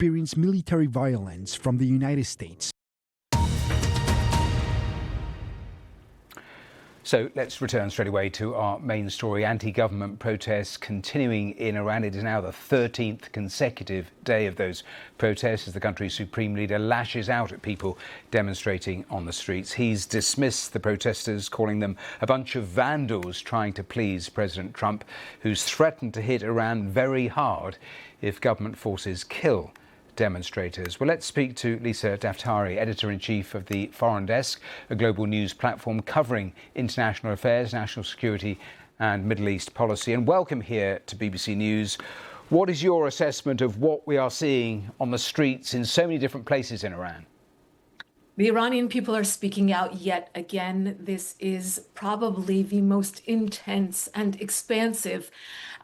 experience military violence from the United States. So let's return straight away to our main story. Anti-government protests continuing in Iran. It is now the 13th consecutive day of those protests as the country's supreme leader lashes out at people demonstrating on the streets. He's dismissed the protesters, calling them a bunch of vandals trying to please President Trump, who's threatened to hit Iran very hard if government forces kill demonstrators. Well, let's speak to Lisa Daftari, editor-in-chief of the Foreign Desk, a global news platform covering international affairs, national security and Middle East policy. And welcome here to BBC News. What is your assessment of what we are seeing on the streets in so many different places in Iran? The Iranian people are speaking out yet again. This is probably the most intense and expansive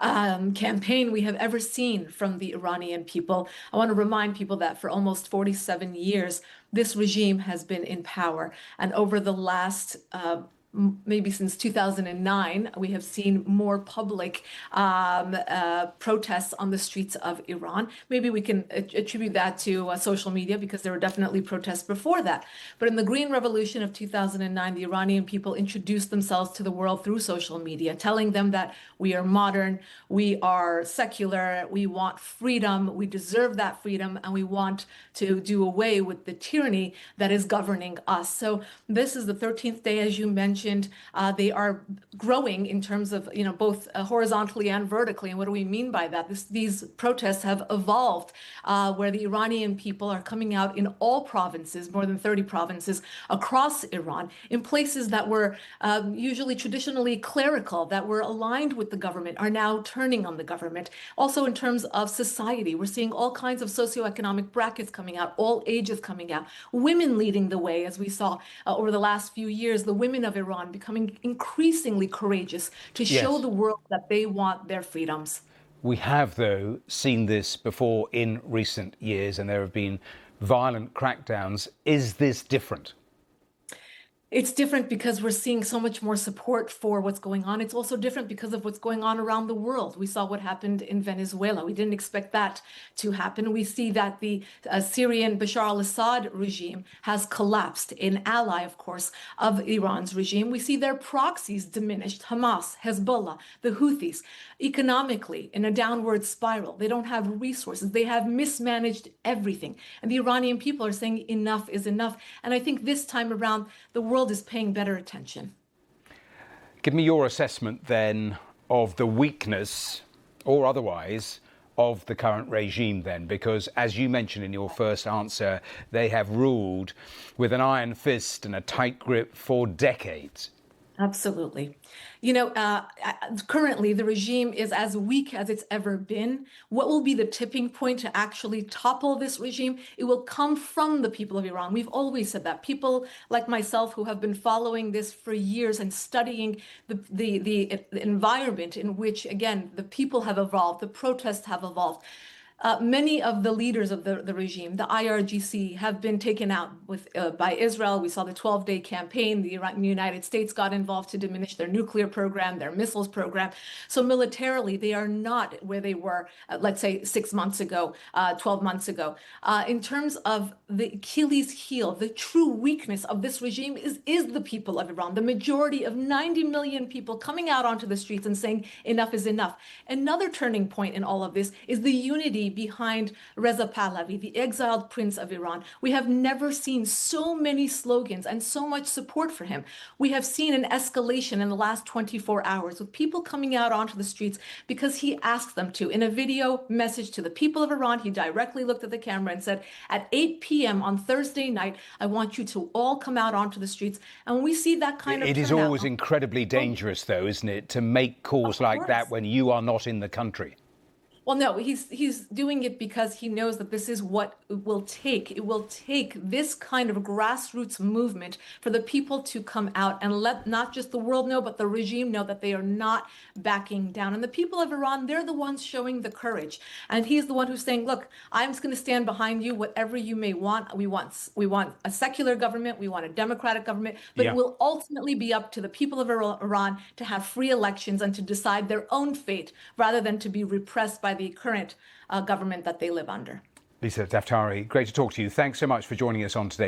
campaign we have ever seen from the Iranian people. I want to remind people that for almost 47 years, this regime has been in power. And over the last maybe since 2009, we have seen more public protests on the streets of Iran. Maybe we can attribute that to social media, because there were definitely protests before that. But in the Green Revolution of 2009, the Iranian people introduced themselves to the world through social media, telling them that we are modern, we are secular, we want freedom, we deserve that freedom, and we want to do away with the tyranny that is governing us. So this is the 13th day, as you mentioned. They are growing in terms of, both horizontally and vertically. And what do we mean by that? These protests have evolved where the Iranian people are coming out in all provinces, more than 30 provinces across Iran, in places that were usually traditionally clerical, that were aligned with the government, are now turning on the government. Also in terms of society, we're seeing all kinds of socioeconomic brackets coming out, all ages coming out, women leading the way, as we saw over the last few years, the women of Iran becoming increasingly courageous to show the world that they want their freedoms. We have, though, seen this before in recent years, and there have been violent crackdowns. Is this different? It's different because we're seeing so much more support for what's going on. It's also different because of what's going on around the world. We saw what happened in Venezuela. We didn't expect that to happen. We see that the Syrian Bashar al-Assad regime has collapsed, an ally, of course, of Iran's regime. We see their proxies diminished, Hamas, Hezbollah, the Houthis, economically in a downward spiral. They don't have resources. They have mismanaged everything. And the Iranian people are saying enough is enough. And I think this time around, the world is paying better attention. Give me your assessment then of the weakness, or otherwise, of the current regime then, because as you mentioned in your first answer, they have ruled with an iron fist and a tight grip for decades. Absolutely. Currently the regime is as weak as it's ever been. What will be the tipping point to actually topple this regime? It will come from the people of Iran. We've always said that. People like myself who have been following this for years and studying the environment in which, again, the people have evolved, the protests have evolved. Many of the leaders of the regime, the IRGC, have been taken out by Israel. We saw the 12-day campaign. The United States got involved to diminish their nuclear program, their missiles program. So militarily, they are not where they were, let's say, 6 months ago, 12 months ago. In terms of the Achilles heel, the true weakness of this regime is the people of Iran. The majority of 90 million people coming out onto the streets and saying enough is enough. Another turning point in all of this is the unity behind Reza Pahlavi, the exiled prince of Iran. We have never seen so many slogans and so much support for him. We have seen an escalation in the last 24 hours with people coming out onto the streets because he asked them to. In a video message to the people of Iran, he directly looked at the camera and said, at 8 p.m. on Thursday night, I want you to all come out onto the streets. And when we see that kind of It is always incredibly dangerous, though, isn't it, to make calls like that when you are not in the country? Well, no, he's doing it because he knows that this is what it will take. It will take this kind of grassroots movement for the people to come out and let not just the world know, but the regime know that they are not backing down. And the people of Iran, they're the ones showing the courage. And he's the one who's saying, look, I'm just going to stand behind you, whatever you may want. We want a secular government. We want a democratic government. But it will ultimately be up to the people of Iran to have free elections and to decide their own fate rather than to be repressed by the current government that they live under. Lisa Daftari, great to talk to you. Thanks so much for joining us on today's